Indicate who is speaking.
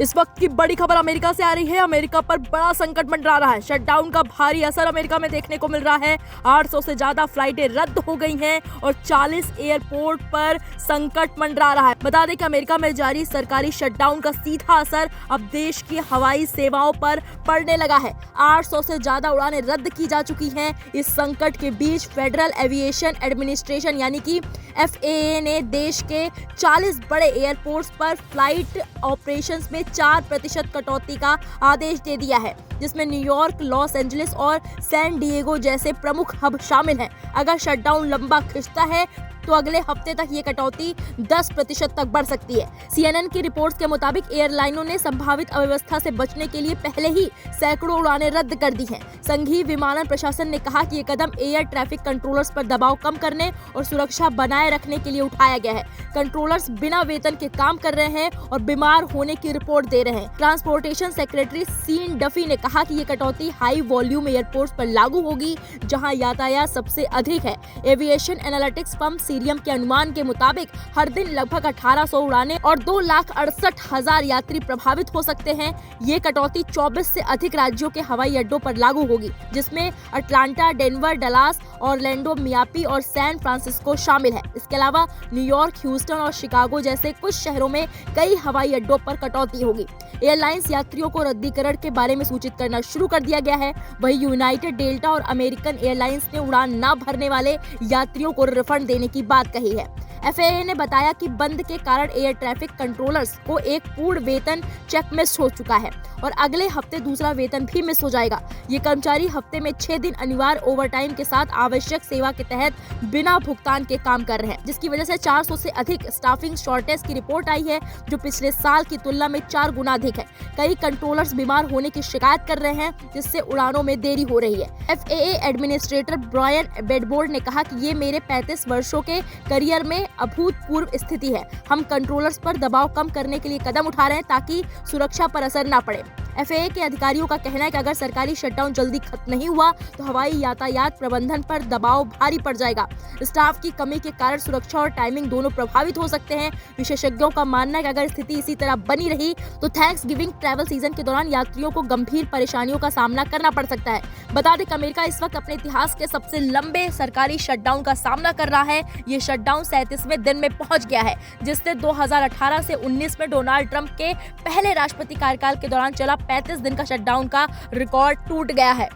Speaker 1: इस वक्त की बड़ी खबर अमेरिका से आ रही है। अमेरिका पर बड़ा संकट मंडरा रहा है। शटडाउन का भारी असर अमेरिका में देखने को मिल रहा है। 800 से ज्यादा फ्लाइटें रद्द हो गई हैं और 40 एयरपोर्ट पर संकट मंडरा रहा है। बता दें कि अमेरिका में जारी सरकारी शटडाउन का सीधा असर अब देश की हवाई सेवाओं पर पड़ने लगा है। 800 से ज्यादा उड़ानें रद्द की जा चुकी हैं। इस संकट के बीच फेडरल एविएशन एडमिनिस्ट्रेशन यानी कि FAA ने देश के 40 बड़े एयरपोर्ट्स पर फ्लाइट ऑपरेशंस में 4% कटौती का आदेश दे दिया है, जिसमें न्यूयॉर्क, लॉस एंजलिस और सैन डिएगो जैसे प्रमुख हब शामिल हैं। अगर शटडाउन लंबा खिंचता है तो अगले हफ्ते तक ये कटौती 10% तक बढ़ सकती है। CNN की रिपोर्ट्स के मुताबिक एयरलाइनों ने संभावित अव्यवस्था से बचने के लिए पहले ही सैकड़ों उड़ानें रद्द कर दी हैं। संघीय विमानन प्रशासन ने कहा कि ये कदम एयर ट्रैफिक कंट्रोलर्स पर दबाव कम करने और सुरक्षा बनाए रखने के लिए उठाया गया है। कंट्रोलर्स बिना वेतन के काम कर रहे हैं और बीमार होने की रिपोर्ट दे रहे हैं। ट्रांसपोर्टेशन सेक्रेटरी सीन डफी ने कहा कि ये कटौती हाई वॉल्यूम एयरपोर्ट्स पर लागू होगी, जहां यातायात सबसे अधिक है। एविएशन एनालिटिक्स फर्म सीरियम के अनुमान के मुताबिक हर दिन लगभग 1800 उड़ानें और 2,68,000 यात्री प्रभावित हो सकते हैं। ये कटौती 24 से अधिक राज्यों के हवाई अड्डों पर लागू होगी, जिसमें Atlanta, Denver, Dallas, Orlando, Miami और सैन फ्रांसिस्को शामिल है। इसके अलावा न्यूयॉर्क, ह्यूस्टन और शिकागो जैसे कुछ शहरों में कई हवाई अड्डों पर कटौती होगी। एयरलाइंस यात्रियों को रद्दीकरण के बारे में सूचित करना शुरू कर दिया गया है। वहीं यूनाइटेड, डेल्टा और अमेरिकन एयरलाइंस ने उड़ान न भरने वाले यात्रियों को रिफंड देने की बात कही है। FAA ने बताया कि बंद के कारण एयर ट्रैफिक कंट्रोलर्स को एक पूर्ण वेतन चेक मिस हो चुका है और अगले हफ्ते दूसरा वेतन भी मिस हो जाएगा। ये कर्मचारी हफ्ते में 6 दिन अनिवार्य ओवरटाइम के साथ आवश्यक सेवा के तहत बिना भुगतान के काम कर रहे हैं, जिसकी वजह से 400 से अधिक स्टाफिंग शॉर्टेज की रिपोर्ट आई है, जो पिछले साल की तुलना में 4 गुना अधिक है। कई कंट्रोलर्स बीमार होने की शिकायत कर रहे हैं, जिससे उड़ानों में देरी हो रही है। FAA एडमिनिस्ट्रेटर ब्रायन बेडफोर्ड ने कहा कि ये मेरे 35 वर्षों के करियर में अभूतपूर्व स्थिति है। हम कंट्रोलर्स पर दबाव कम करने के लिए कदम उठा रहे हैं ताकि सुरक्षा पर असर न पड़े। FAA के अधिकारियों का कहना है कि अगर सरकारी शटडाउन जल्दी खत्म नहीं हुआ तो हवाई यातायात प्रबंधन पर दबाव भारी पड़ जाएगा। स्टाफ की कमी के कारण सुरक्षा और टाइमिंग दोनों प्रभावित हो सकते हैं। विशेषज्ञों का मानना है कि अगर स्थिति इसी तरह बनी रही तो थैंक्सगिविंग ट्रैवल सीजन के दौरान यात्रियों को गंभीर परेशानियों का सामना करना पड़ सकता है। बता दें कि अमेरिका इस वक्त अपने इतिहास के सबसे लंबे सरकारी शटडाउन का सामना कर रहा है। ये शटडाउन 37वें दिन में पहुंच गया है, जिससे 2018 से 19 में डोनाल्ड ट्रंप के पहले राष्ट्रपति कार्यकाल के दौरान चला 35 दिन का शटडाउन का रिकॉर्ड टूट गया है।